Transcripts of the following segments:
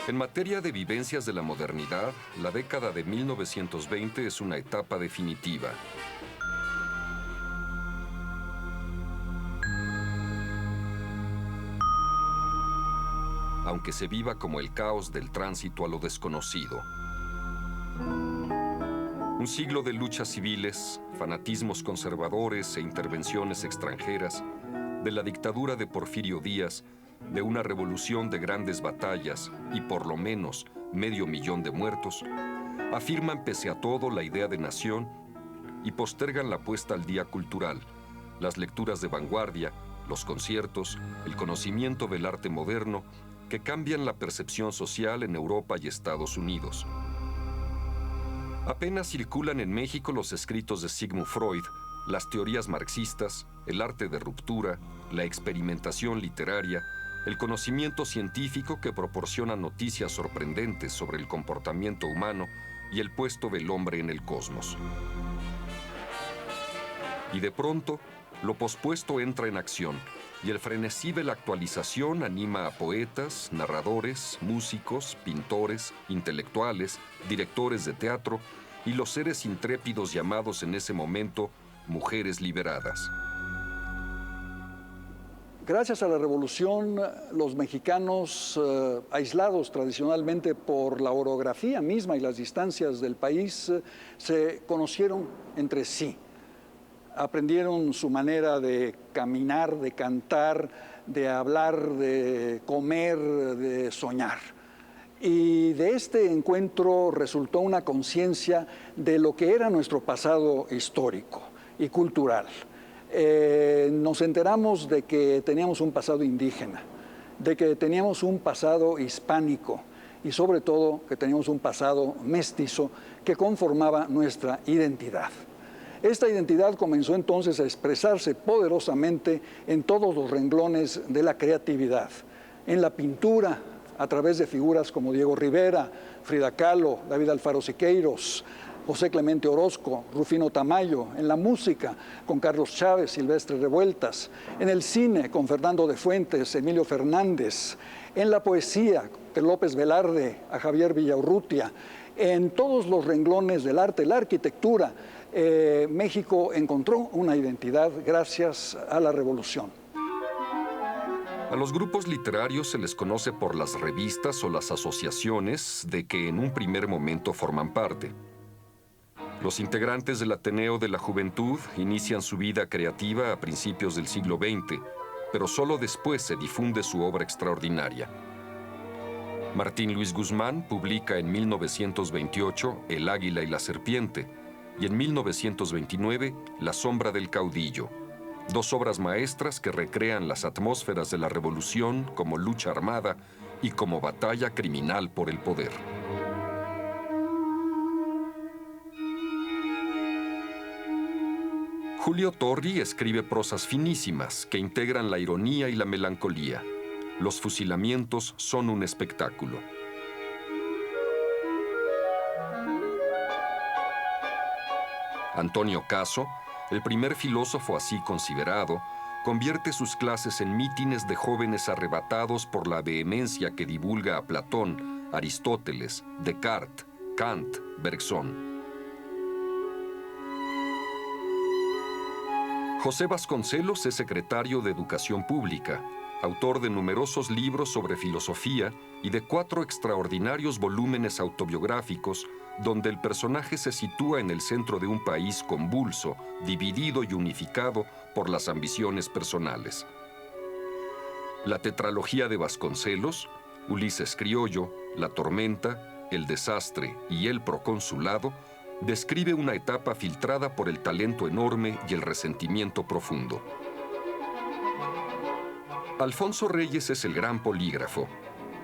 En materia de vivencias de la modernidad, la década de 1920 es una etapa definitiva. Aunque se viva como el caos del tránsito a lo desconocido. Un siglo de luchas civiles, fanatismos conservadores e intervenciones extranjeras, de la dictadura de Porfirio Díaz, de una revolución de grandes batallas y por lo menos 500.000 de muertos, afirman pese a todo la idea de nación y postergan la puesta al día cultural, las lecturas de vanguardia, los conciertos, el conocimiento del arte moderno, que cambian la percepción social en Europa y Estados Unidos. Apenas circulan en México los escritos de Sigmund Freud, las teorías marxistas, el arte de ruptura, la experimentación literaria, el conocimiento científico que proporciona noticias sorprendentes sobre el comportamiento humano y el puesto del hombre en el cosmos. Y de pronto, lo pospuesto entra en acción, y el frenesí de la actualización anima a poetas, narradores, músicos, pintores, intelectuales, directores de teatro y los seres intrépidos llamados en ese momento mujeres liberadas. Gracias a la revolución, los mexicanos, aislados tradicionalmente por la orografía misma y las distancias del país, se conocieron entre sí. Aprendieron su manera de caminar, de cantar, de hablar, de comer, de soñar. Y de este encuentro resultó una conciencia de lo que era nuestro pasado histórico y cultural. Nos enteramos de que teníamos un pasado indígena, de que teníamos un pasado hispánico y sobre todo que teníamos un pasado mestizo que conformaba nuestra identidad. Esta identidad comenzó entonces a expresarse poderosamente en todos los renglones de la creatividad, en la pintura, a través de figuras como Diego Rivera, Frida Kahlo, David Alfaro Siqueiros, José Clemente Orozco, Rufino Tamayo, en la música con Carlos Chávez, Silvestre Revueltas, en el cine con Fernando de Fuentes, Emilio Fernández, en la poesía de López Velarde a Javier Villaurrutia, en todos los renglones del arte, la arquitectura. México encontró una identidad gracias a la revolución. A los grupos literarios se les conoce por las revistas o las asociaciones de que en un primer momento forman parte. Los integrantes del Ateneo de la Juventud inician su vida creativa a principios del siglo XX, pero solo después se difunde su obra extraordinaria. Martín Luis Guzmán publica en 1928 El Águila y la Serpiente y en 1929 La Sombra del Caudillo, dos obras maestras que recrean las atmósferas de la revolución como lucha armada y como batalla criminal por el poder. Julio Torri escribe prosas finísimas que integran la ironía y la melancolía. Los fusilamientos son un espectáculo. Antonio Caso, el primer filósofo así considerado, convierte sus clases en mítines de jóvenes arrebatados por la vehemencia que divulga a Platón, Aristóteles, Descartes, Kant, Bergson. José Vasconcelos es secretario de Educación Pública, autor de numerosos libros sobre filosofía y de 4 extraordinarios volúmenes autobiográficos donde el personaje se sitúa en el centro de un país convulso, dividido y unificado por las ambiciones personales. La tetralogía de Vasconcelos, Ulises Criollo, La Tormenta, El Desastre y El Proconsulado, describe una etapa filtrada por el talento enorme y el resentimiento profundo. Alfonso Reyes es el gran polígrafo.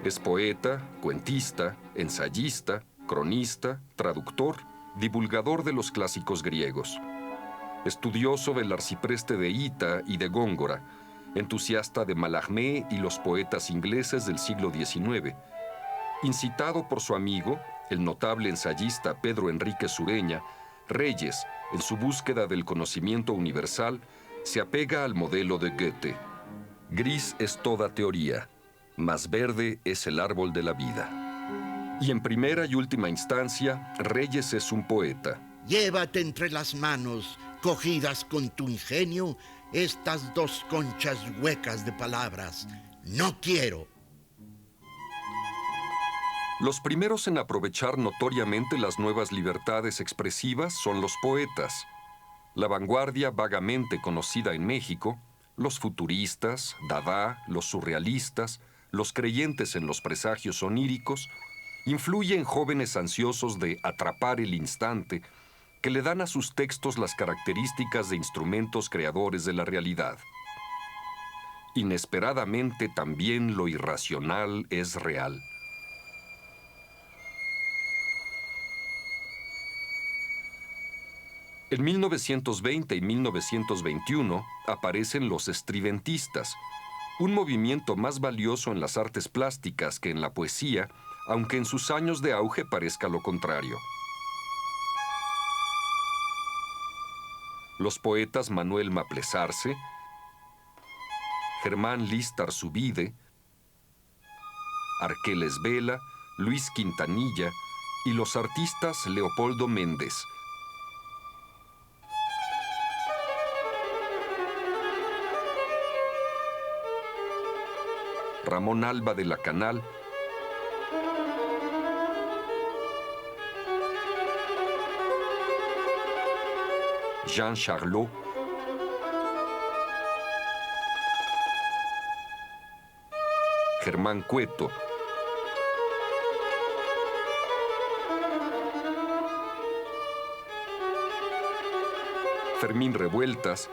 Es poeta, cuentista, ensayista, cronista, traductor, divulgador de los clásicos griegos. Estudioso del arcipreste de Hita y de Góngora, entusiasta de Mallarmé y los poetas ingleses del siglo XIX. Incitado por su amigo, el notable ensayista Pedro Enrique Sureña, Reyes, en su búsqueda del conocimiento universal, se apega al modelo de Goethe. Gris es toda teoría, mas verde es el árbol de la vida. Y en primera y última instancia, Reyes es un poeta. Llévate entre las manos, cogidas con tu ingenio, estas dos conchas huecas de palabras. No quiero. Los primeros en aprovechar notoriamente las nuevas libertades expresivas son los poetas. La vanguardia vagamente conocida en México, los futuristas, Dada, los surrealistas, los creyentes en los presagios oníricos, influye en jóvenes ansiosos de atrapar el instante, que le dan a sus textos las características de instrumentos creadores de la realidad. Inesperadamente también lo irracional es real. En 1920 y 1921 aparecen los estridentistas, un movimiento más valioso en las artes plásticas que en la poesía, aunque en sus años de auge parezca lo contrario. Los poetas Manuel Maplesarce, Germán Listar Zubide, Arqueles Vela, Luis Quintanilla y los artistas Leopoldo Méndez. Ramón Alba de la Canal, Jean Charlot, Germán Cueto, Fermín Revueltas,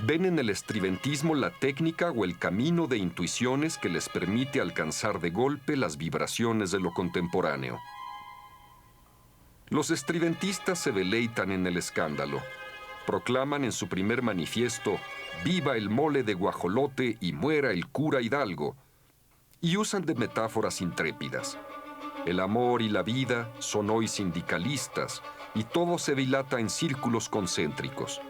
ven en el estridentismo la técnica o el camino de intuiciones que les permite alcanzar de golpe las vibraciones de lo contemporáneo. Los estridentistas se deleitan en el escándalo. Proclaman en su primer manifiesto «Viva el mole de guajolote y muera el cura Hidalgo», y usan de metáforas intrépidas. El amor y la vida son hoy sindicalistas y todo se dilata en círculos concéntricos.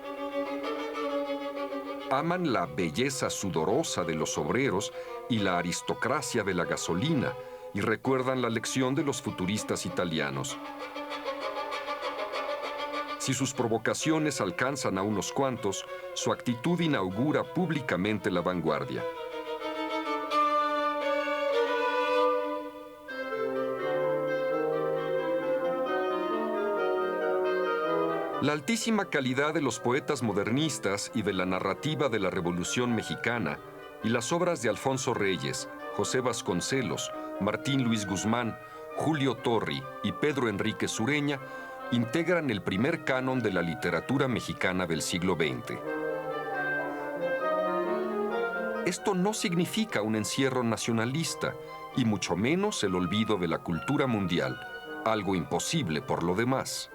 Aman la belleza sudorosa de los obreros y la aristocracia de la gasolina y recuerdan la lección de los futuristas italianos. Si sus provocaciones alcanzan a unos cuantos, su actitud inaugura públicamente la vanguardia. La altísima calidad de los poetas modernistas y de la narrativa de la Revolución Mexicana y las obras de Alfonso Reyes, José Vasconcelos, Martín Luis Guzmán, Julio Torri y Pedro Enrique Sureña integran el primer canon de la literatura mexicana del siglo XX. Esto no significa un encierro nacionalista y mucho menos el olvido de la cultura mundial, algo imposible por lo demás.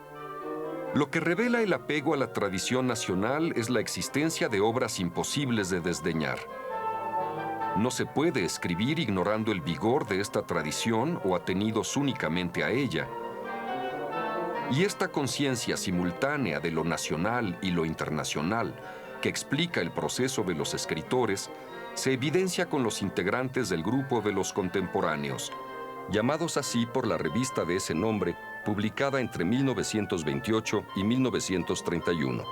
Lo que revela el apego a la tradición nacional es la existencia de obras imposibles de desdeñar. No se puede escribir ignorando el vigor de esta tradición o atenidos únicamente a ella. Y esta conciencia simultánea de lo nacional y lo internacional, que explica el proceso de los escritores, se evidencia con los integrantes del grupo de los contemporáneos, llamados así por la revista de ese nombre, publicada entre 1928 y 1931.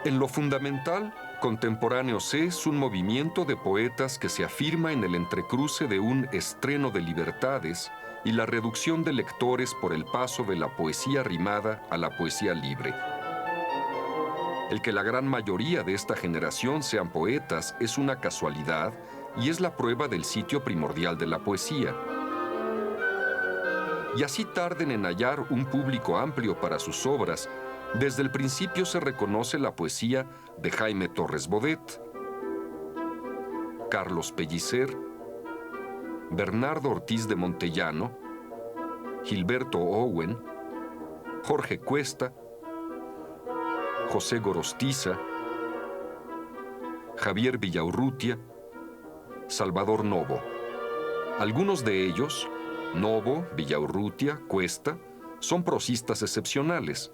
En lo fundamental, Contemporáneos es un movimiento de poetas que se afirma en el entrecruce de un estreno de libertades y la reducción de lectores por el paso de la poesía rimada a la poesía libre. El que la gran mayoría de esta generación sean poetas es una casualidad y es la prueba del sitio primordial de la poesía. Y así tarden en hallar un público amplio para sus obras, desde el principio se reconoce la poesía de Jaime Torres Bodet, Carlos Pellicer, Bernardo Ortiz de Montellano, Gilberto Owen, Jorge Cuesta, José Gorostiza, Javier Villaurrutia, Salvador Novo. Algunos de ellos, Novo, Villaurrutia, Cuesta, son prosistas excepcionales.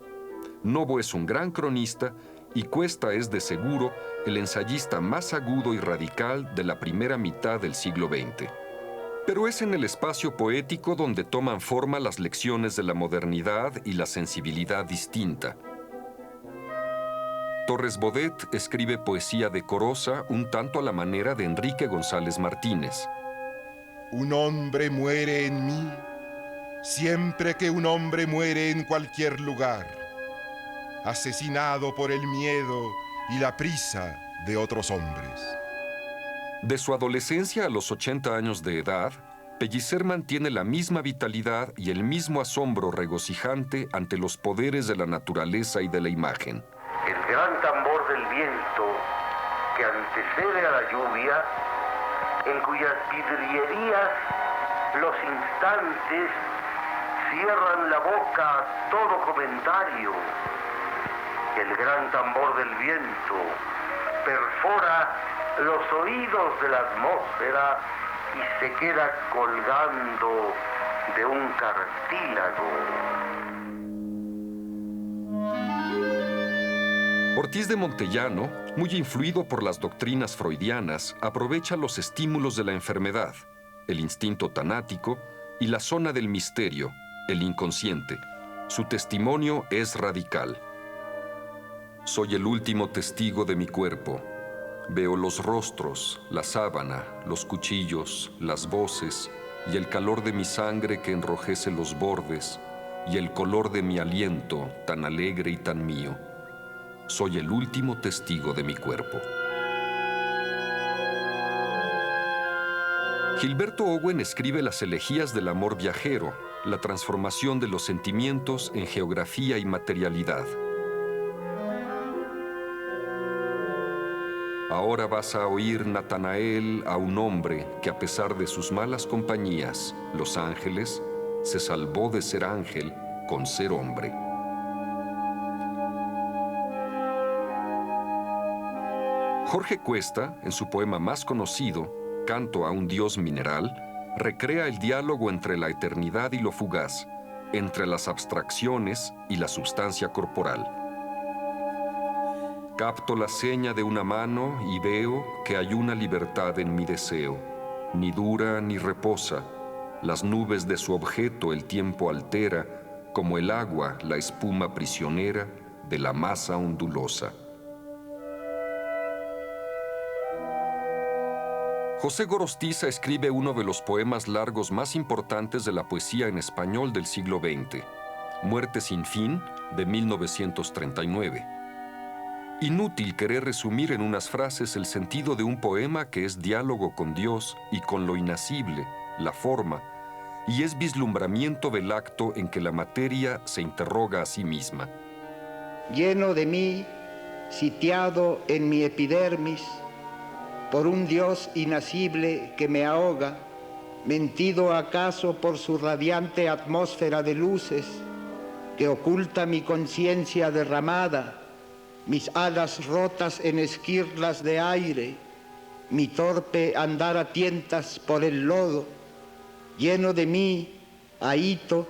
Novo es un gran cronista y Cuesta es de seguro el ensayista más agudo y radical de la primera mitad del siglo XX. Pero es en el espacio poético donde toman forma las lecciones de la modernidad y la sensibilidad distinta. Torres Bodet escribe poesía decorosa un tanto a la manera de Enrique González Martínez. Un hombre muere en mí siempre que un hombre muere en cualquier lugar, asesinado por el miedo y la prisa de otros hombres. De su adolescencia a los 80 años de edad, Pellicer mantiene la misma vitalidad y el mismo asombro regocijante ante los poderes de la naturaleza y de la imagen. El gran tambor del viento que antecede a la lluvia, en cuyas vidrierías los instantes cierran la boca a todo comentario. El gran tambor del viento perfora los oídos de la atmósfera y se queda colgando de un cartílago. Ortiz de Montellano, muy influido por las doctrinas freudianas, aprovecha los estímulos de la enfermedad, el instinto tanático y la zona del misterio, el inconsciente. Su testimonio es radical. Soy el último testigo de mi cuerpo. Veo los rostros, la sábana, los cuchillos, las voces y el calor de mi sangre que enrojece los bordes y el color de mi aliento tan alegre y tan mío. Soy el último testigo de mi cuerpo. Gilberto Owen escribe las elegías del amor viajero, la transformación de los sentimientos en geografía y materialidad. Ahora vas a oír, Natanael, a un hombre que a pesar de sus malas compañías, los ángeles, se salvó de ser ángel con ser hombre. Jorge Cuesta, en su poema más conocido, Canto a un dios mineral, recrea el diálogo entre la eternidad y lo fugaz, entre las abstracciones y la substancia corporal. Capto la seña de una mano y veo que hay una libertad en mi deseo, ni dura ni reposa. Las nubes de su objeto el tiempo altera, como el agua la espuma prisionera de la masa ondulosa. José Gorostiza escribe uno de los poemas largos más importantes de la poesía en español del siglo XX, Muerte sin fin, de 1939. Inútil querer resumir en unas frases el sentido de un poema que es diálogo con Dios y con lo inacible, la forma, y es vislumbramiento del acto en que la materia se interroga a sí misma. Lleno de mí, sitiado en mi epidermis, por un Dios inacible que me ahoga, mentido acaso por su radiante atmósfera de luces, que oculta mi conciencia derramada, mis alas rotas en esquirlas de aire, mi torpe andar a tientas por el lodo. Lleno de mí, ahito,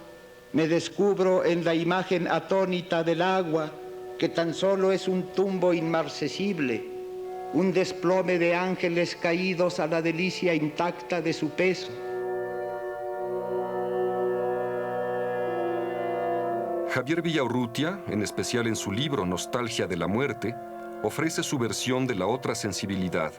me descubro en la imagen atónita del agua, que tan solo es un tumbo inmarcesible, un desplome de ángeles caídos a la delicia intacta de su peso. Javier Villaurrutia, en especial en su libro Nostalgia de la muerte, ofrece su versión de la otra sensibilidad,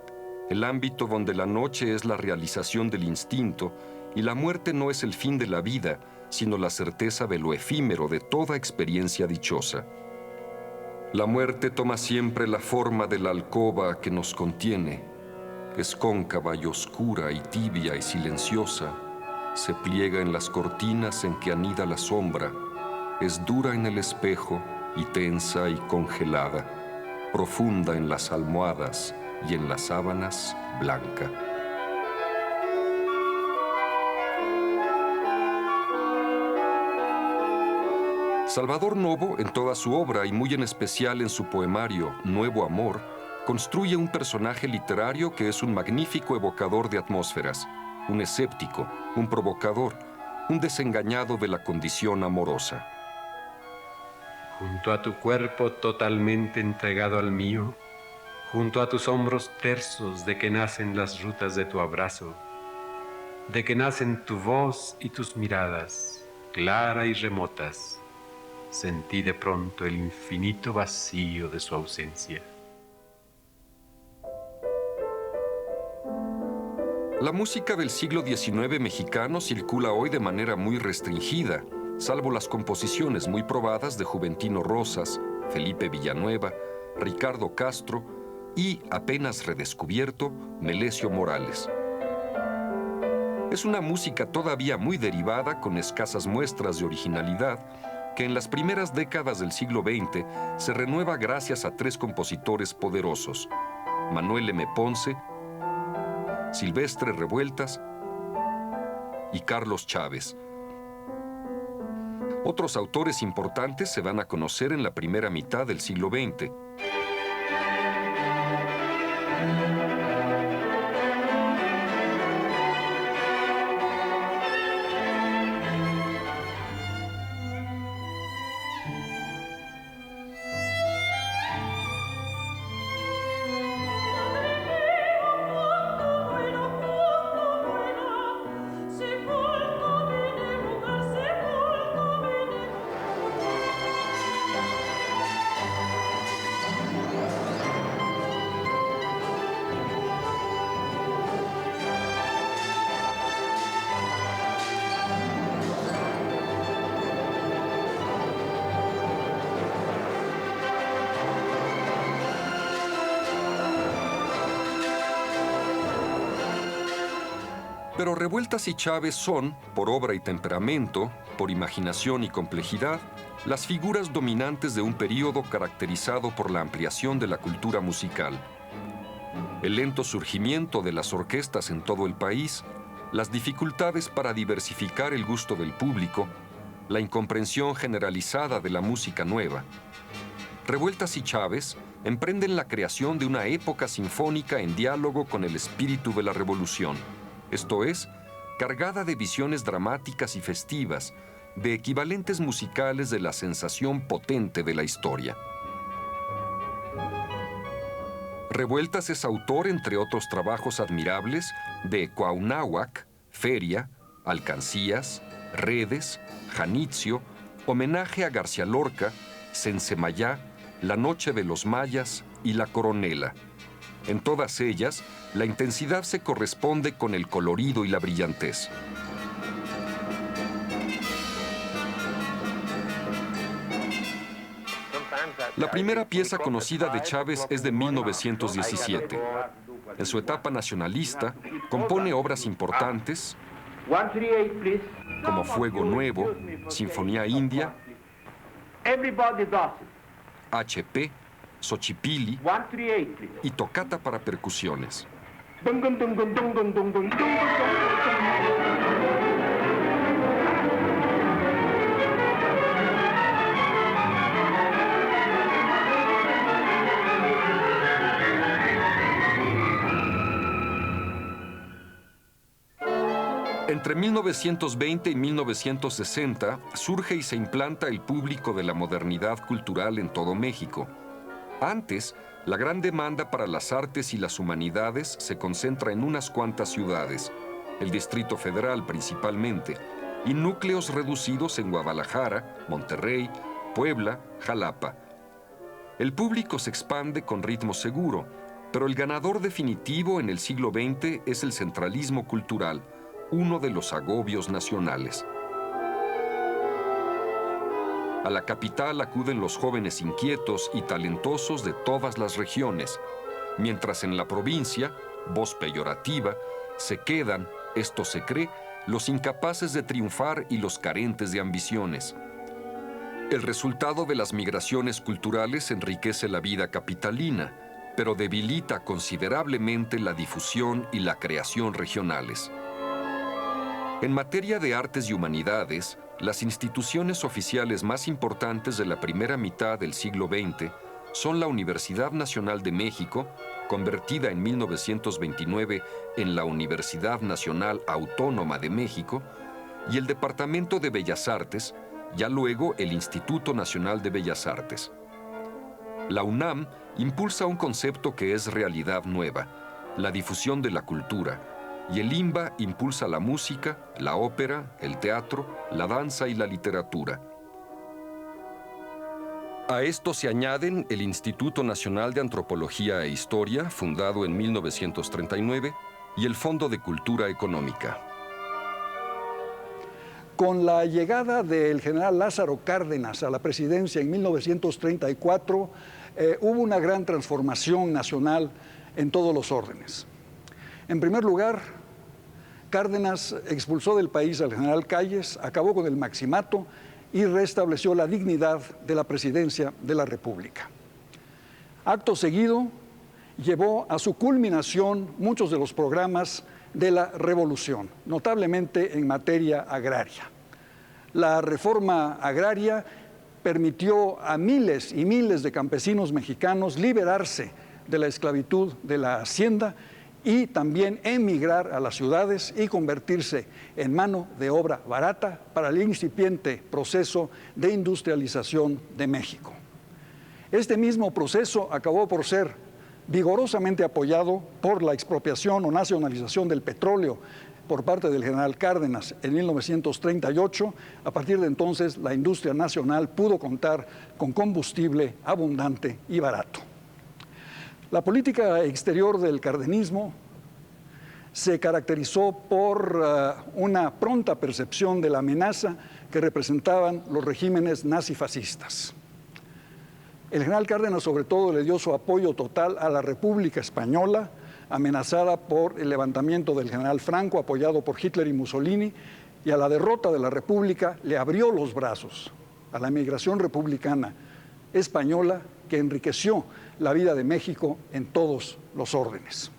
el ámbito donde la noche es la realización del instinto y la muerte no es el fin de la vida, sino la certeza de lo efímero de toda experiencia dichosa. La muerte toma siempre la forma de la alcoba que nos contiene. Es cóncava y oscura y tibia y silenciosa. Se pliega en las cortinas en que anida la sombra. Es dura en el espejo y tensa y congelada. Profunda en las almohadas y en las sábanas, blanca. Salvador Novo, en toda su obra y muy en especial en su poemario Nuevo Amor, construye un personaje literario que es un magnífico evocador de atmósferas, un escéptico, un provocador, un desengañado de la condición amorosa. junto a tu cuerpo totalmente entregado al mío, junto a tus hombros tersos de que nacen las rutas de tu abrazo, de que nacen tu voz y tus miradas, claras y remotas, sentí de pronto el infinito vacío de su ausencia. La música del siglo XIX mexicano circula hoy de manera muy restringida, salvo las composiciones muy probadas de Juventino Rosas, Felipe Villanueva, Ricardo Castro y, apenas redescubierto, Melesio Morales. Es una música todavía muy derivada, con escasas muestras de originalidad, que en las primeras décadas del siglo XX se renueva gracias a tres compositores poderosos: Manuel M. Ponce, Silvestre Revueltas y Carlos Chávez. Otros autores importantes se van a conocer en la primera mitad del siglo XX. Pero Revueltas y Chávez son, por obra y temperamento, por imaginación y complejidad, las figuras dominantes de un período caracterizado por la ampliación de la cultura musical. El lento surgimiento de las orquestas en todo el país, las dificultades para diversificar el gusto del público, la incomprensión generalizada de la música nueva. Revueltas y Chávez emprenden la creación de una época sinfónica en diálogo con el espíritu de la revolución. Esto es, cargada de visiones dramáticas y festivas, de equivalentes musicales de la sensación potente de la historia. Revueltas es autor, entre otros trabajos admirables, de Cuauhnáhuac, Feria, Alcancías, Redes, Janitzio, Homenaje a García Lorca, Sensemayá, La Noche de los Mayas y La Coronela. En todas ellas, la intensidad se corresponde con el colorido y la brillantez. La primera pieza conocida de Chávez es de 1917. En su etapa nacionalista, compone obras importantes como Fuego Nuevo, Sinfonía India, HP, Xochipilli y Tocata para percusiones. Entre 1920 y 1960 surge y se implanta el público de la modernidad cultural en todo México. Antes, la gran demanda para las artes y las humanidades se concentra en unas cuantas ciudades, el Distrito Federal principalmente, y núcleos reducidos en Guadalajara, Monterrey, Puebla, Jalapa. El público se expande con ritmo seguro, pero el ganador definitivo en el siglo XX es el centralismo cultural, uno de los agobios nacionales. A la capital acuden los jóvenes inquietos y talentosos de todas las regiones, mientras en la provincia, voz peyorativa, se quedan, esto se cree, los incapaces de triunfar y los carentes de ambiciones. El resultado de las migraciones culturales enriquece la vida capitalina, pero debilita considerablemente la difusión y la creación regionales. En materia de artes y humanidades, las instituciones oficiales más importantes de la primera mitad del siglo XX son la Universidad Nacional de México, convertida en 1929 en la Universidad Nacional Autónoma de México, y el Departamento de Bellas Artes, ya luego el Instituto Nacional de Bellas Artes. La UNAM impulsa un concepto que es realidad nueva, la difusión de la cultura, y el INBA impulsa la música, la ópera, el teatro, la danza y la literatura. A esto se añaden el Instituto Nacional de Antropología e Historia, fundado en 1939, y el Fondo de Cultura Económica. Con la llegada del general Lázaro Cárdenas a la presidencia en 1934, hubo una gran transformación nacional en todos los órdenes. En primer lugar, Cárdenas expulsó del país al general Calles, acabó con el maximato y restableció la dignidad de la presidencia de la República. Acto seguido, llevó a su culminación muchos de los programas de la revolución, notablemente en materia agraria. La reforma agraria permitió a miles y miles de campesinos mexicanos liberarse de la esclavitud de la hacienda y también emigrar a las ciudades y convertirse en mano de obra barata para el incipiente proceso de industrialización de México. Este mismo proceso acabó por ser vigorosamente apoyado por la expropiación o nacionalización del petróleo por parte del general Cárdenas en 1938. A partir de entonces, la industria nacional pudo contar con combustible abundante y barato. La política exterior del cardenismo se caracterizó por una pronta percepción de la amenaza que representaban los regímenes nazifascistas. El general Cárdenas, sobre todo, le dio su apoyo total a la República Española, amenazada por el levantamiento del general Franco, apoyado por Hitler y Mussolini, y a la derrota de la República le abrió los brazos a la emigración republicana española, que enriqueció la vida de México en todos los órdenes.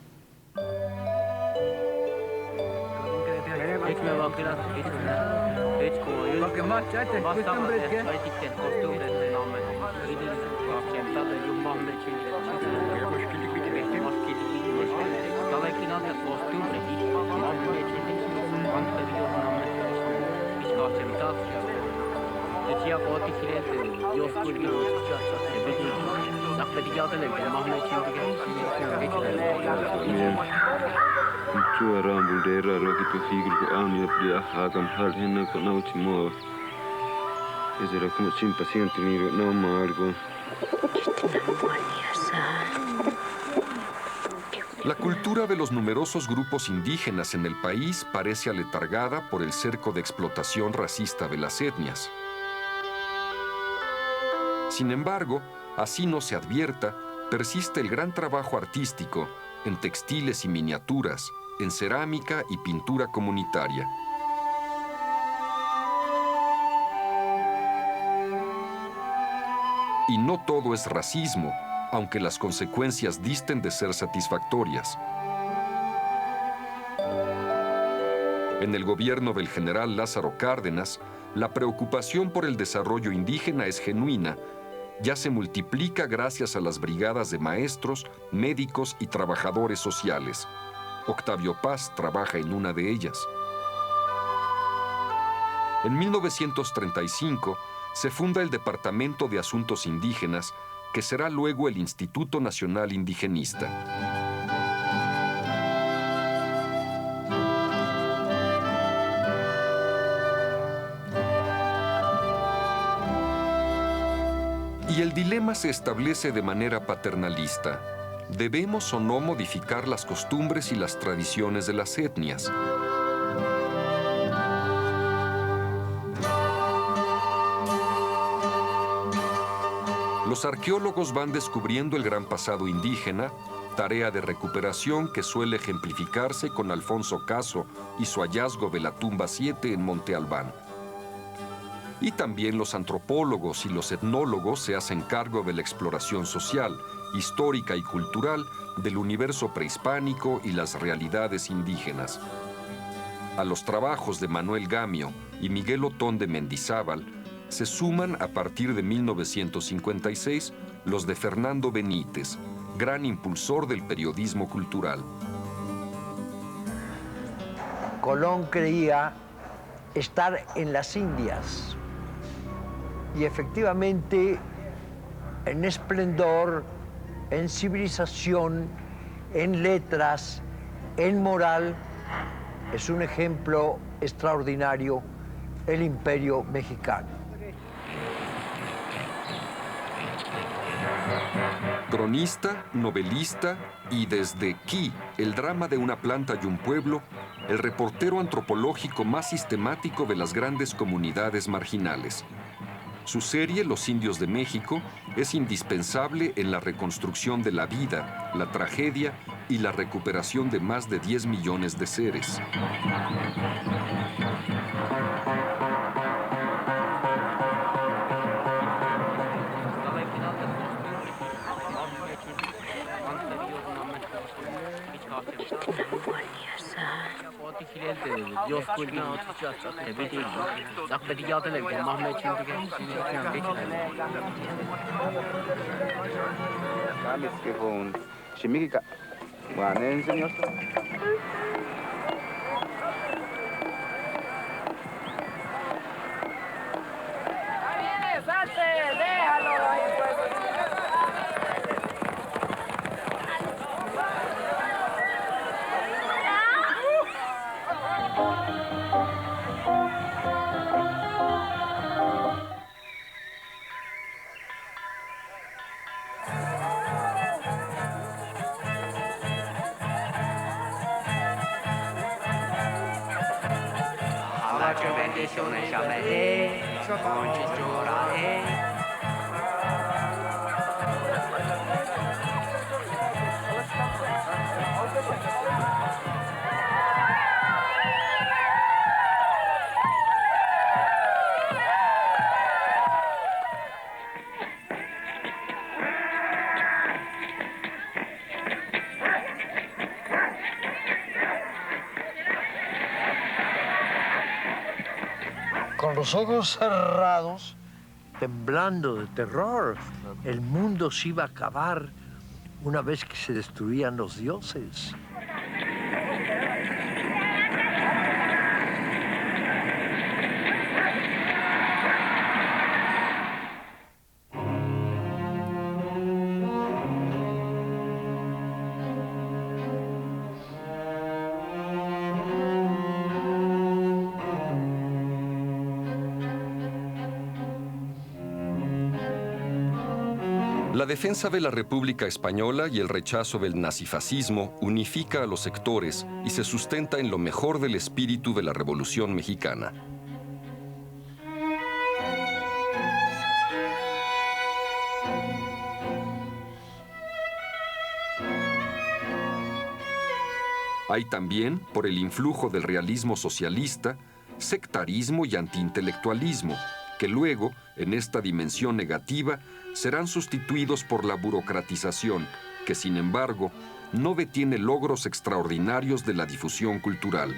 La cultura de los numerosos grupos indígenas en el país parece aletargada por el cerco de explotación racista de las etnias. Sin embargo, así no se advierta, persiste el gran trabajo artístico en textiles y miniaturas, en cerámica y pintura comunitaria. Y no todo es racismo, aunque las consecuencias disten de ser satisfactorias. En el gobierno del general Lázaro Cárdenas, la preocupación por el desarrollo indígena es genuina. Ya se multiplica gracias a las brigadas de maestros, médicos y trabajadores sociales. Octavio Paz trabaja en una de ellas. En 1935 se funda el Departamento de Asuntos Indígenas, que será luego el Instituto Nacional Indigenista. Y el dilema se establece de manera paternalista. ¿Debemos o no modificar las costumbres y las tradiciones de las etnias? Los arqueólogos van descubriendo el gran pasado indígena, tarea de recuperación que suele ejemplificarse con Alfonso Caso y su hallazgo de la tumba 7 en Monte Albán. Y también los antropólogos y los etnólogos se hacen cargo de la exploración social, histórica y cultural del universo prehispánico y las realidades indígenas. A los trabajos de Manuel Gamio y Miguel Otón de Mendizábal se suman a partir de 1956 los de Fernando Benítez, gran impulsor del periodismo cultural. Colón creía estar en las Indias Y efectivamente, en esplendor, en civilización, en letras, en moral, es un ejemplo extraordinario el Imperio mexicano. Cronista, novelista y desde Qui, el drama de una planta y un pueblo, el reportero antropológico más sistemático de las grandes comunidades marginales. Su serie, Los Indios de México, es indispensable en la reconstrucción de la vida, la tragedia y la recuperación de más de 10 millones de seres. Con los ojos cerrados, temblando de terror, el mundo se iba a acabar una vez que se destruían los dioses. La defensa de la República Española y el rechazo del nazifascismo unifica a los sectores y se sustenta en lo mejor del espíritu de la Revolución Mexicana. Hay también, por el influjo del realismo socialista, sectarismo y antiintelectualismo, que luego, en esta dimensión negativa, serán sustituidos por la burocratización, que sin embargo no detiene logros extraordinarios de la difusión cultural.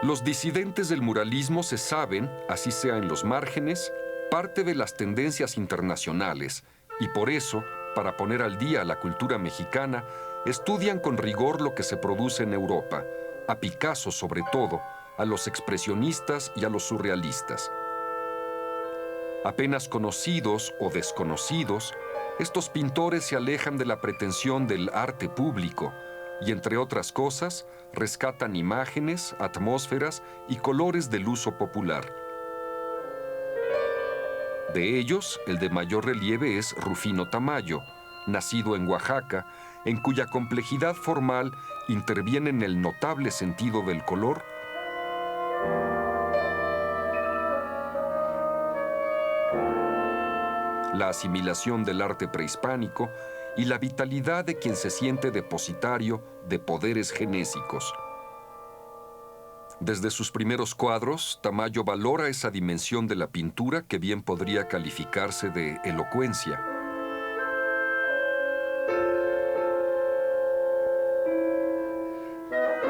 Los disidentes del muralismo se saben, así sea en los márgenes, parte de las tendencias internacionales, y por eso, para poner al día a la cultura mexicana, estudian con rigor lo que se produce en Europa, a Picasso sobre todo, a los expresionistas y a los surrealistas. Apenas conocidos o desconocidos, estos pintores se alejan de la pretensión del arte público y, entre otras cosas, rescatan imágenes, atmósferas y colores del uso popular. De ellos, el de mayor relieve es Rufino Tamayo, nacido en Oaxaca, en cuya complejidad formal interviene en el notable sentido del color, la asimilación del arte prehispánico y la vitalidad de quien se siente depositario de poderes genésicos. Desde sus primeros cuadros, Tamayo valora esa dimensión de la pintura que bien podría calificarse de elocuencia.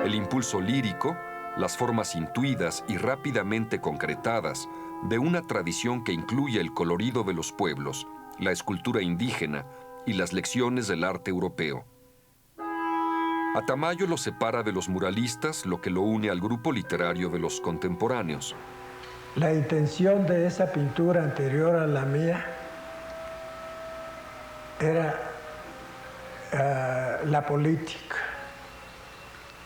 El impulso lírico, las formas intuidas y rápidamente concretadas de una tradición que incluye el colorido de los pueblos, la escultura indígena y las lecciones del arte europeo. A Tamayo lo separa de los muralistas, lo que lo une al grupo literario de los contemporáneos. La intención de esa pintura anterior a la mía era la política.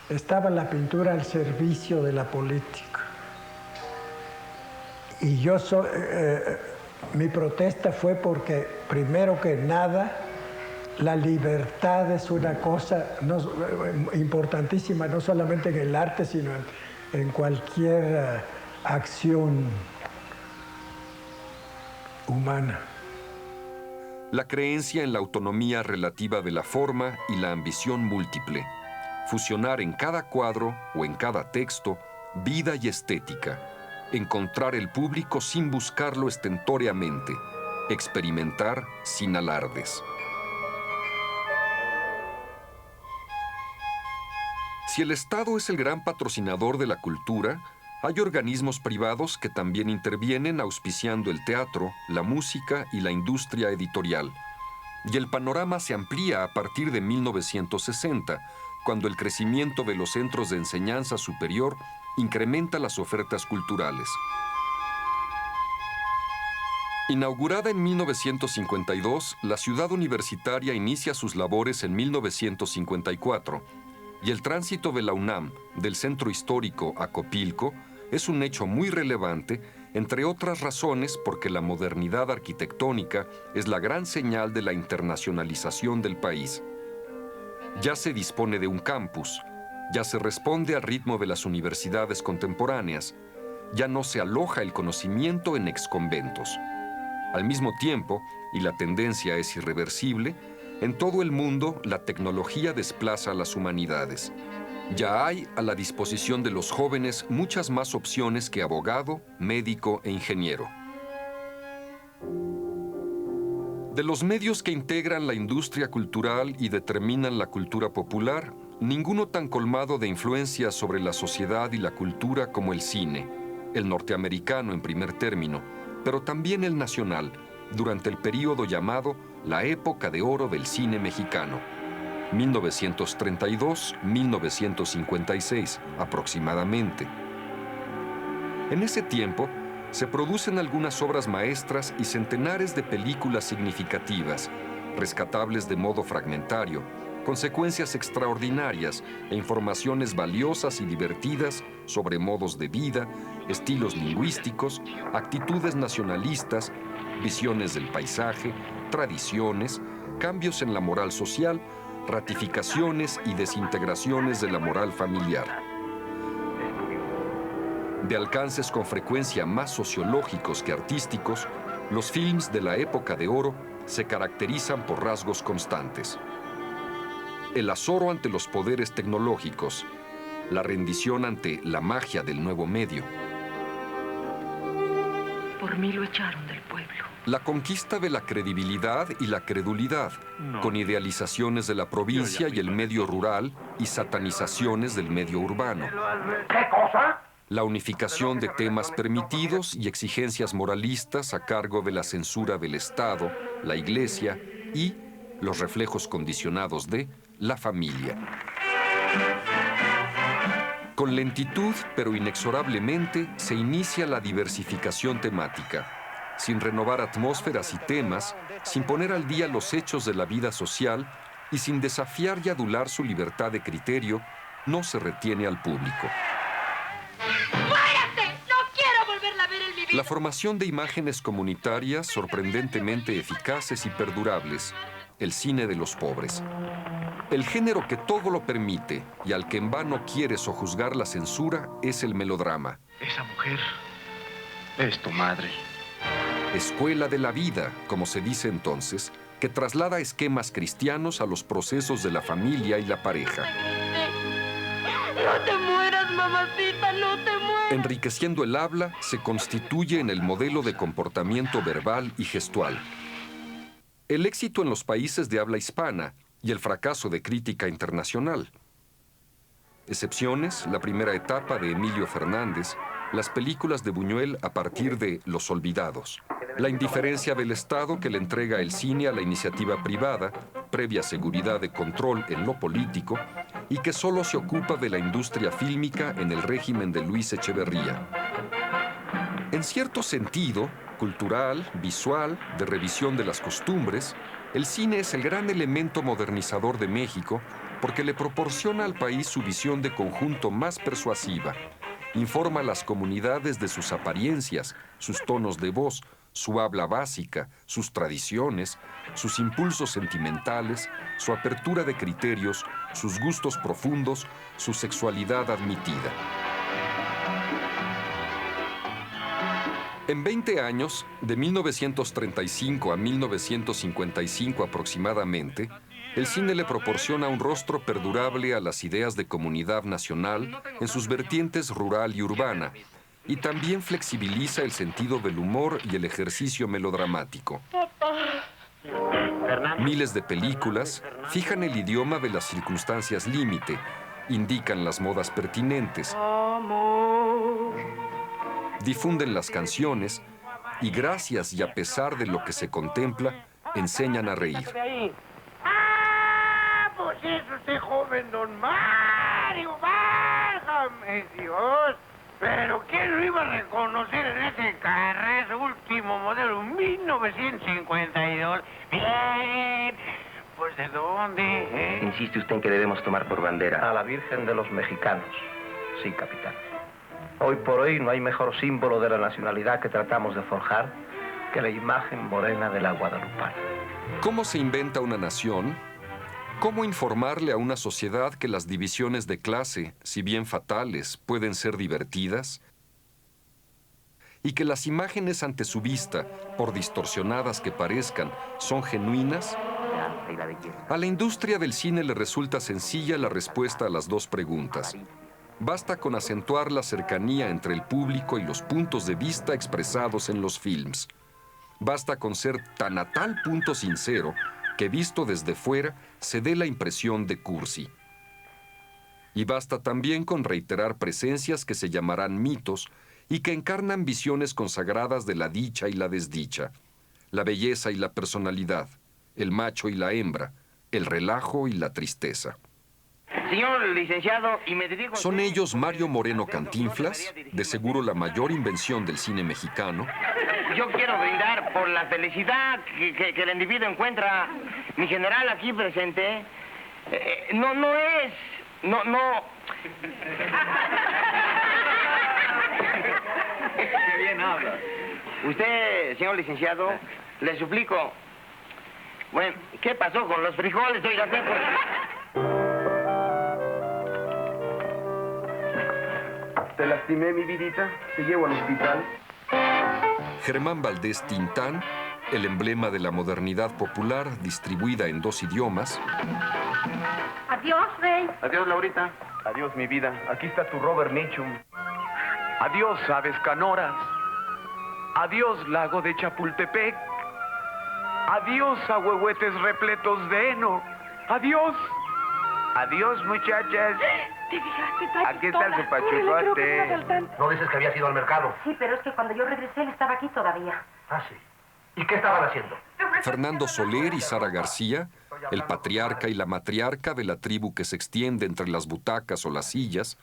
Estaba la pintura al servicio de la política. Y mi protesta fue porque, primero que nada, la libertad es una cosa importantísima, no solamente en el arte, sino en cualquier acción humana. La creencia en la autonomía relativa de la forma y la ambición múltiple. Fusionar en cada cuadro o en cada texto vida y estética. Encontrar el público sin buscarlo estentóreamente. Experimentar sin alardes. Si el Estado es el gran patrocinador de la cultura, hay organismos privados que también intervienen auspiciando el teatro, la música y la industria editorial. Y el panorama se amplía a partir de 1960, cuando el crecimiento de los centros de enseñanza superior incrementa las ofertas culturales. Inaugurada en 1952, la ciudad universitaria inicia sus labores en 1954, y el tránsito de la UNAM del centro histórico a Copilco es un hecho muy relevante, entre otras razones porque la modernidad arquitectónica es la gran señal de la internacionalización del país. Ya se dispone de un campus, ya se responde al ritmo de las universidades contemporáneas, ya no se aloja el conocimiento en exconventos. Al mismo tiempo, y la tendencia es irreversible, en todo el mundo la tecnología desplaza a las humanidades. Ya hay a la disposición de los jóvenes muchas más opciones que abogado, médico e ingeniero. De los medios que integran la industria cultural y determinan la cultura popular, ninguno tan colmado de influencias sobre la sociedad y la cultura como el cine, el norteamericano en primer término, pero también el nacional, durante el período llamado la época de oro del cine mexicano, 1932-1956 aproximadamente. En ese tiempo, se producen algunas obras maestras y centenares de películas significativas, rescatables de modo fragmentario, con secuencias extraordinarias e informaciones valiosas y divertidas sobre modos de vida, estilos lingüísticos, actitudes nacionalistas, visiones del paisaje, tradiciones, cambios en la moral social, ratificaciones y desintegraciones de la moral familiar. De alcances con frecuencia más sociológicos que artísticos, los films de la época de oro se caracterizan por rasgos constantes. El azoro ante los poderes tecnológicos, la rendición ante la magia del nuevo medio. Por mí lo echaron del pueblo. La conquista de la credibilidad y la credulidad, con idealizaciones de la provincia y el medio rural y satanizaciones del medio urbano. ¿Qué cosa? La unificación de temas permitidos y exigencias moralistas a cargo de la censura del Estado, la Iglesia y los reflejos condicionados de la familia. Con lentitud, pero inexorablemente, se inicia la diversificación temática, sin renovar atmósferas y temas, sin poner al día los hechos de la vida social y sin desafiar y adular su libertad de criterio, no se retiene al público. La formación de imágenes comunitarias sorprendentemente eficaces y perdurables, el cine de los pobres. El género que todo lo permite y al que en vano quiere sojuzgar la censura es el melodrama. Esa mujer es tu madre. Escuela de la vida, como se dice entonces, que traslada esquemas cristianos a los procesos de la familia y la pareja. No te mueras, mamacita, no te mueras. Enriqueciendo el habla, se constituye en el modelo de comportamiento verbal y gestual. El éxito en los países de habla hispana y el fracaso de crítica internacional. Excepciones, la primera etapa de Emilio Fernández, las películas de Buñuel a partir de Los Olvidados. La indiferencia del Estado que le entrega el cine a la iniciativa privada, previa seguridad de control en lo político, y que solo se ocupa de la industria fílmica en el régimen de Luis Echeverría. En cierto sentido, cultural, visual, de revisión de las costumbres, el cine es el gran elemento modernizador de México porque le proporciona al país su visión de conjunto más persuasiva. Informa a las comunidades de sus apariencias, sus tonos de voz, su habla básica, sus tradiciones, sus impulsos sentimentales, su apertura de criterios, sus gustos profundos, su sexualidad admitida. En 20 años, de 1935 a 1955 aproximadamente, el cine le proporciona un rostro perdurable a las ideas de comunidad nacional en sus vertientes rural y urbana, y también flexibiliza el sentido del humor y el ejercicio melodramático. Miles de películas fijan el idioma de las circunstancias límite, indican las modas pertinentes, difunden las canciones y gracias y a pesar de lo que se contempla, enseñan a reír. ¡Ah! Pues es usted joven, don Mario, válgame Dios. Pero ¿quién lo iba a reconocer en ese carrera último modelo 1952? Bien, pues ¿de dónde? ¿Insiste usted en que debemos tomar por bandera? A la Virgen de los Mexicanos. Sí, capitán. Hoy por hoy no hay mejor símbolo de la nacionalidad que tratamos de forjar que la imagen morena de la guadalupana. ¿Cómo se inventa una nación? ¿Cómo informarle a una sociedad que las divisiones de clase, si bien fatales, pueden ser divertidas? ¿Y que las imágenes ante su vista, por distorsionadas que parezcan, son genuinas? A la industria del cine le resulta sencilla la respuesta a las dos preguntas. Basta con acentuar la cercanía entre el público y los puntos de vista expresados en los films. Basta con ser tan a tal punto sincero que visto desde fuera se dé la impresión de cursi. Y basta también con reiterar presencias que se llamarán mitos y que encarnan visiones consagradas de la dicha y la desdicha, la belleza y la personalidad, el macho y la hembra, el relajo y la tristeza. Señor licenciado, y me dedico... Son ellos Mario Moreno Cantinflas, de seguro la mayor invención del cine mexicano. Yo quiero brindar por la felicidad que el individuo encuentra. Mi general aquí presente, no es... No... Qué bien habla. Usted, señor licenciado, le suplico... Bueno, ¿qué pasó con los frijoles? Oiga, ¿qué? ¿Te lastimé, mi vidita? ¿Te llevo al hospital? Germán Valdés Tintán, el emblema de la modernidad popular, distribuida en 2 idiomas. Adiós, Rey. Adiós, Laurita. Adiós, mi vida. Aquí está tu Robert Mitchum. Adiós, aves canoras. Adiós, lago de Chapultepec. Adiós, ahuehuetes repletos de heno. Adiós. Adiós, muchachas. ¿Te fijaste, Pachi? Aquí está su pachucote. ¿No dices que había ido al mercado? Sí, pero es que cuando yo regresé él estaba aquí todavía. Ah, sí. ¿Y qué estaban haciendo? Fernando Soler y Sara García, el patriarca y la matriarca de la tribu que se extiende entre las butacas o las sillas.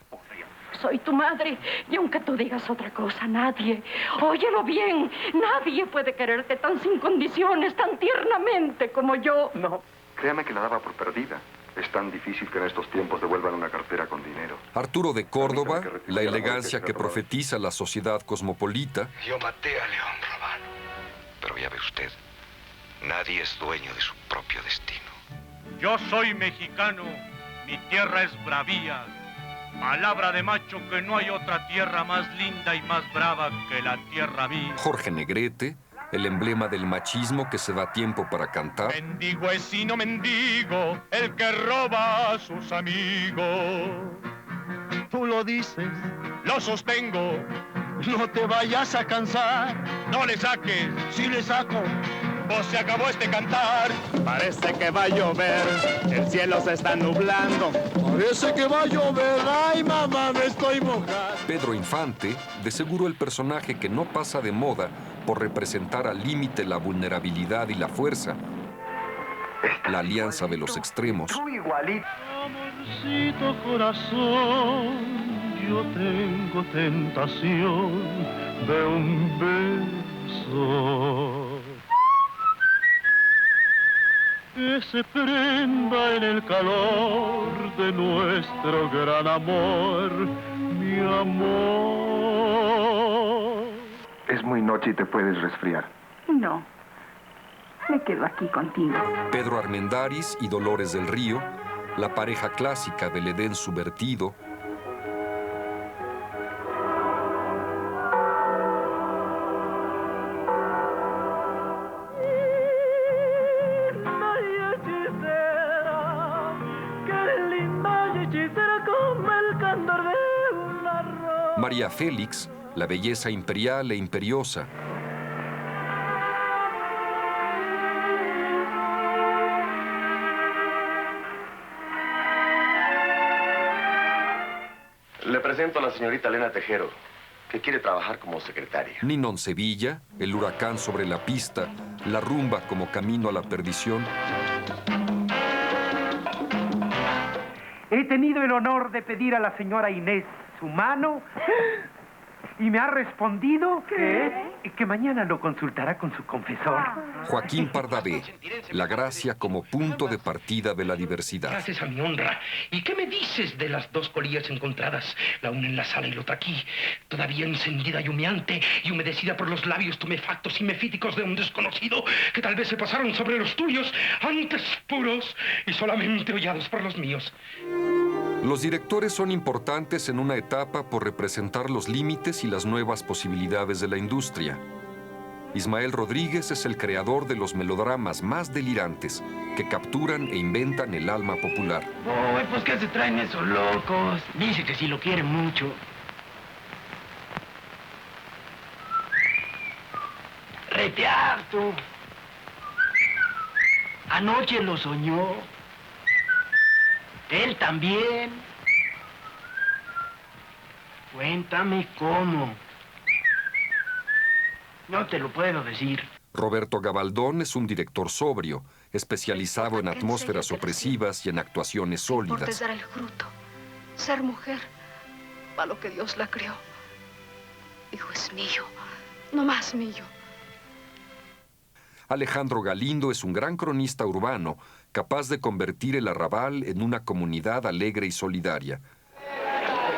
Soy tu madre, y aunque tú digas otra cosa, nadie, óyelo bien, nadie puede quererte tan sin condiciones, tan tiernamente como yo. No. Créame que la daba por perdida. Es tan difícil que en estos tiempos devuelvan una cartera con dinero. Arturo de Córdoba, la elegancia que profetiza la sociedad cosmopolita. Yo maté a León Romano. Pero ya ve usted, nadie es dueño de su propio destino. Yo soy mexicano, mi tierra es bravía. Palabra de macho que no hay otra tierra más linda y más brava que la tierra mía. Jorge Negrete, el emblema del machismo que se da tiempo para cantar. Mendigo es sino mendigo, el que roba a sus amigos. Tú lo dices, lo sostengo, no te vayas a cansar. No le saques, si le saco, pues se acabó este cantar. Parece que va a llover, el cielo se está nublando. Parece que va a llover, ay mamá, me estoy mojando. Pedro Infante, de seguro el personaje que no pasa de moda por representar al límite la vulnerabilidad y la fuerza, la alianza de los extremos. Tú igualito. amorcito corazón, yo tengo tentación de un beso que se prenda en el calor de nuestro gran amor, mi amor. Es muy noche y te puedes resfriar. No, me quedo aquí contigo. Pedro Armendáriz y Dolores del Río, la pareja clásica del Edén subvertido. María Félix, la belleza imperial e imperiosa. Le presento a la señorita Elena Tejero, que quiere trabajar como secretaria. Ninon Sevilla, el huracán sobre la pista, la rumba como camino a la perdición. He tenido el honor de pedir a la señora Inés su mano y me ha respondido que mañana lo consultará con su confesor. Joaquín Pardavé, la gracia como punto de partida de la diversidad. Gracias a mi honra. ¿Y qué me dices de las dos colillas encontradas? La una en la sala y la otra aquí, todavía encendida y humeante y humedecida por los labios tumefactos y mefíticos de un desconocido que tal vez se pasaron sobre los tuyos, antes puros y solamente hollados por los míos. Los directores son importantes en una etapa por representar los límites y las nuevas posibilidades de la industria. Ismael Rodríguez es el creador de los melodramas más delirantes que capturan e inventan el alma popular. Oh, pues ¿qué se traen esos locos? Dice que sí lo quieren mucho. Retear, tú. Anoche lo soñó. Él también. Cuéntame cómo. No te lo puedo decir. Roberto Gabaldón es un director sobrio, especializado en atmósferas opresivas y en actuaciones sólidas. Es dar el fruto, ser mujer, para lo que Dios la creó. Hijo es mío, no más mío. Alejandro Galindo es un gran cronista urbano, capaz de convertir el arrabal en una comunidad alegre y solidaria.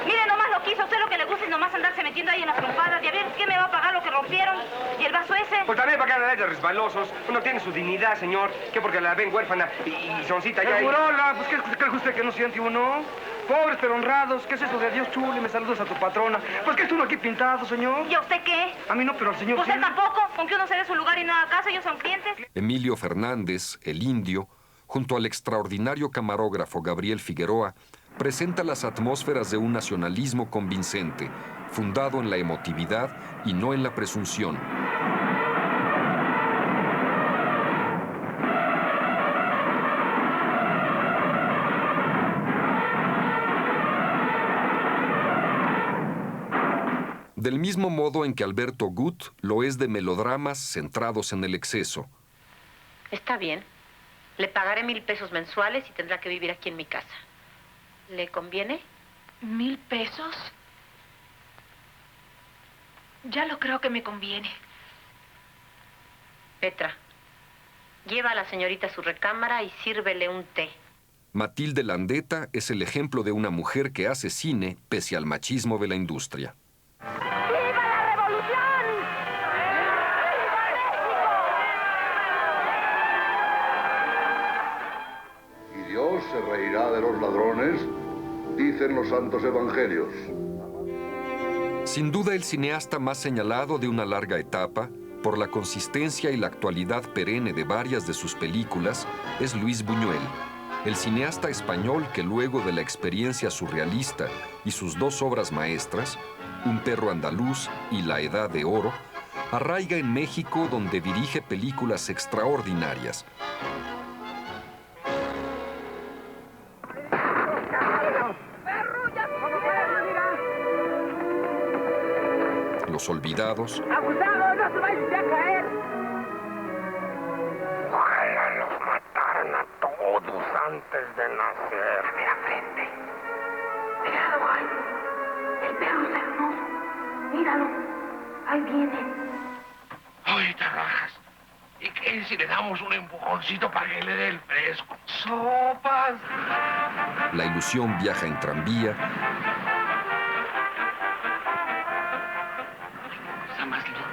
Mire, nomás lo quiso, usted lo que le gusta es nomás andarse metiendo ahí en las trompadas y a ver qué me va a pagar lo que rompieron. ¿Y el vaso ese? Pues también para que andan de resbalosos. Uno tiene su dignidad, señor. Que porque la ven huérfana y soncita ya. Segurola, pues ¿qué cree usted que no siente uno? Pobres pero honrados. ¿Qué es eso de adiós, chule? Me saludas a tu patrona. Pues que es uno aquí pintado, señor. ¿Y a usted qué? A mí no, pero al señor ¿Usted sí. tampoco? ¿Con que uno se dé su lugar y no haga caso? ¿Ellos son clientes? Emilio Fernández, el Indio, junto al extraordinario camarógrafo Gabriel Figueroa, presenta las atmósferas de un nacionalismo convincente, fundado en la emotividad y no en la presunción. Del mismo modo en que Alberto Gut lo es de melodramas centrados en el exceso. Está bien. Le pagaré 1,000 pesos mensuales y tendrá que vivir aquí en mi casa. ¿Le conviene? ¿1,000 pesos? Ya lo creo que me conviene. Petra, lleva a la señorita a su recámara y sírvele un té. Matilde Landeta es el ejemplo de una mujer que hace cine pese al machismo de la industria. ¡Viva la revolución! Y Dios se reirá de los ladrones, dicen los santos evangelios. Sin duda el cineasta más señalado de una larga etapa, por la consistencia y la actualidad perenne de varias de sus películas, es Luis Buñuel, el cineasta español que luego de la experiencia surrealista y sus dos obras maestras, Un perro andaluz y La Edad de Oro, arraiga en México donde dirige películas extraordinarias. Los Olvidados. ¡Abusado, no se vaya a caer! Ojalá los mataran a todos antes de nacer. Dame la frente. míralo. Ahí viene. Ay, te rajas. ¿Y qué si le damos un empujoncito para que le dé el fresco? ¡Sopas! La ilusión viaja en tranvía. Cosa más linda.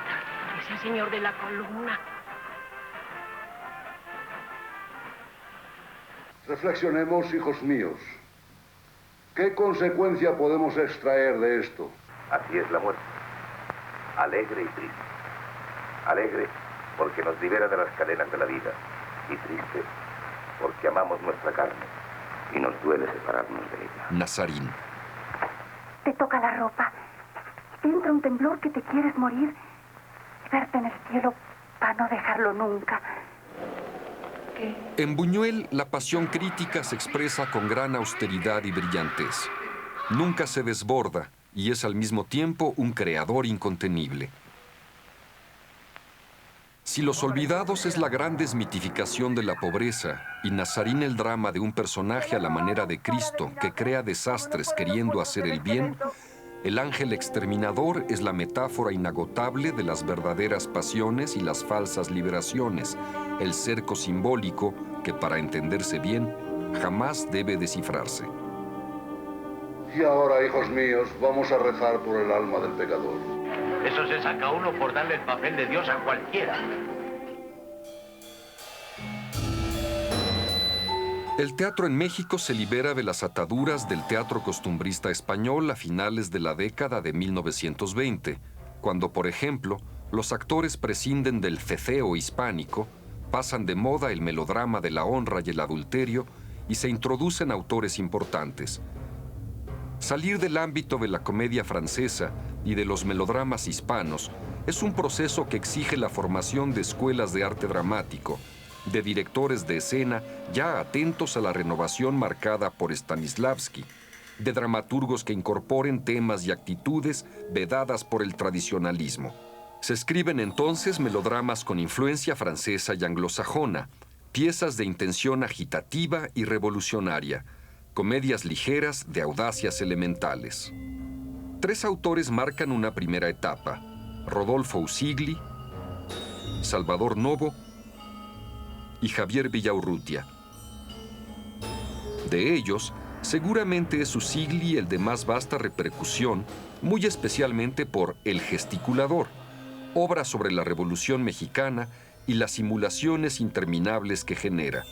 Ese señor de la columna. Reflexionemos, hijos míos. ¿Qué consecuencia podemos extraer de esto? Así es la muerte. Alegre y triste. Alegre porque nos libera de las cadenas de la vida. Y triste porque amamos nuestra carne y nos duele separarnos de ella. Nazarín. Te toca la ropa. Te entra un temblor que te quieres morir. Y verte en el cielo para no dejarlo nunca. En Buñuel, la pasión crítica se expresa con gran austeridad y brillantez. Nunca se desborda y es al mismo tiempo un creador incontenible. Si Los Olvidados es la gran desmitificación de la pobreza y Nazarín el drama de un personaje a la manera de Cristo que crea desastres queriendo hacer el bien, El Ángel Exterminador es la metáfora inagotable de las verdaderas pasiones y las falsas liberaciones, el cerco simbólico que, para entenderse bien, jamás debe descifrarse. Y ahora, hijos míos, vamos a rezar por el alma del pecador. Eso se saca uno por darle el papel de Dios a cualquiera. El teatro en México se libera de las ataduras del teatro costumbrista español a finales de la década de 1920, cuando, por ejemplo, los actores prescinden del ceceo hispánico, pasan de moda el melodrama de la honra y el adulterio y se introducen autores importantes. Salir del ámbito de la comedia francesa y de los melodramas hispanos es un proceso que exige la formación de escuelas de arte dramático, de directores de escena ya atentos a la renovación marcada por Stanislavski, de dramaturgos que incorporen temas y actitudes vedadas por el tradicionalismo. Se escriben entonces melodramas con influencia francesa y anglosajona, piezas de intención agitativa y revolucionaria, comedias ligeras de audacias elementales. Tres autores marcan una primera etapa: Rodolfo Usigli, Salvador Novo y Javier Villaurrutia. De ellos, seguramente es Usigli el de más vasta repercusión, muy especialmente por El Gesticulador, obra sobre la Revolución Mexicana y las simulaciones interminables que genera.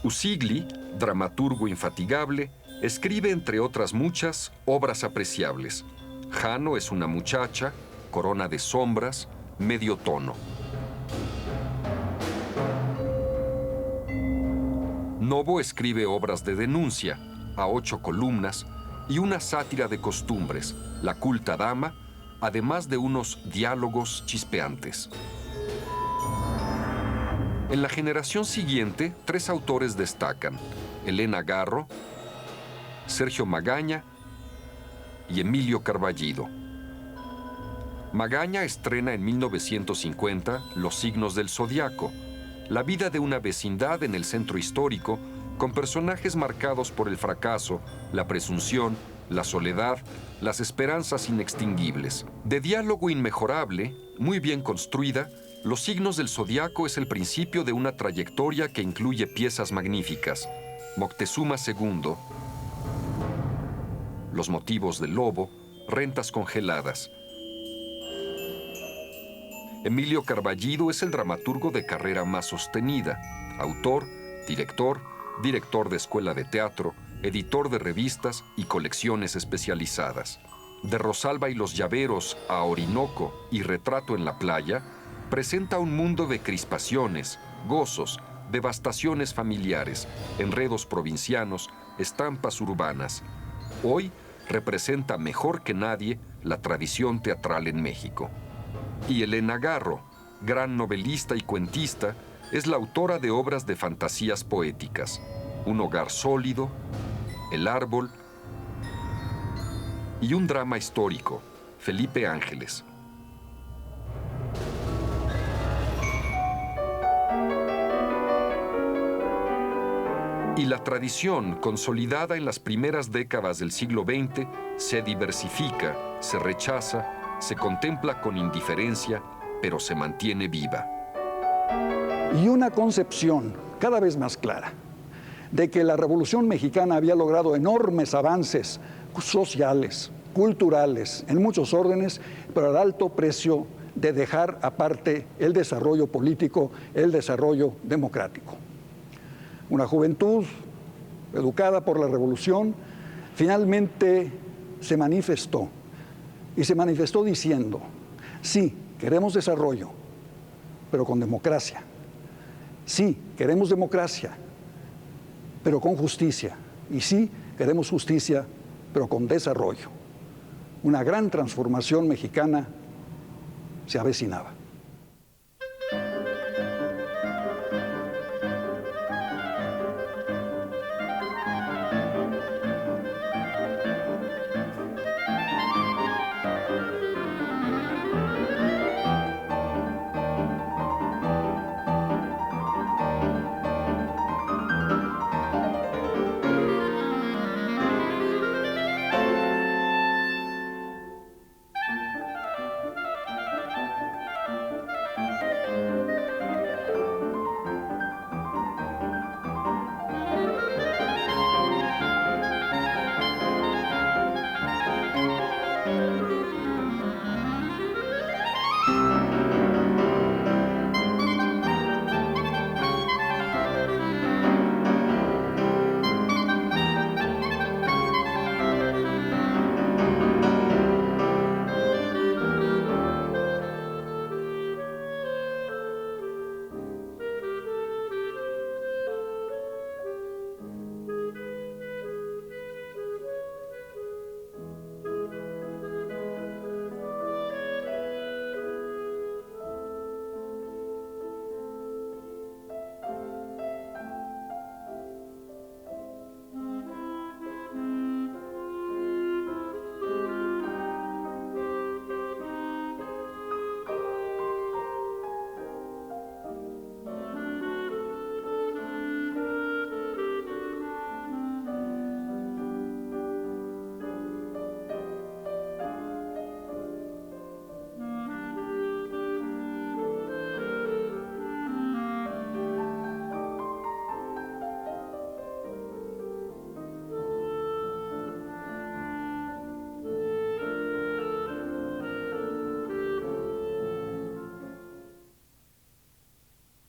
Usigli, dramaturgo infatigable, escribe, entre otras muchas, obras apreciables. Jano es una muchacha, Corona de sombras, Medio tono. Novo escribe obras de denuncia, a 8 columnas, y una sátira de costumbres, La culta dama, además de unos diálogos chispeantes. En la generación siguiente, 3 autores destacan: Elena Garro, Sergio Magaña y Emilio Carballido. Magaña estrena en 1950 Los signos del zodiaco, la vida de una vecindad en el centro histórico, con personajes marcados por el fracaso, la presunción, la soledad, las esperanzas inextinguibles. De diálogo inmejorable, muy bien construida, Los signos del zodiaco es el principio de una trayectoria que incluye piezas magníficas: Moctezuma II, Los motivos del lobo, Rentas congeladas. Emilio Carballido es el dramaturgo de carrera más sostenida, autor, director, director de escuela de teatro, editor de revistas y colecciones especializadas. De Rosalba y los llaveros a Orinoco y Retrato en la playa, presenta un mundo de crispaciones, gozos, devastaciones familiares, enredos provincianos, estampas urbanas. Hoy representa mejor que nadie la tradición teatral en México. Y Elena Garro, gran novelista y cuentista, es la autora de obras de fantasías poéticas: Un hogar sólido, El árbol y un drama histórico, Felipe Ángeles. Y la tradición, consolidada en las primeras décadas del siglo XX, se diversifica, se rechaza, se contempla con indiferencia, pero se mantiene viva. Y una concepción cada vez más clara de que la Revolución Mexicana había logrado enormes avances sociales, culturales, en muchos órdenes, pero al alto precio de dejar aparte el desarrollo político, el desarrollo democrático. Una juventud educada por la Revolución finalmente se manifestó, y se manifestó diciendo: sí, queremos desarrollo, pero con democracia. Sí, queremos democracia, pero con justicia. Y sí, queremos justicia, pero con desarrollo. Una gran transformación mexicana se avecinaba.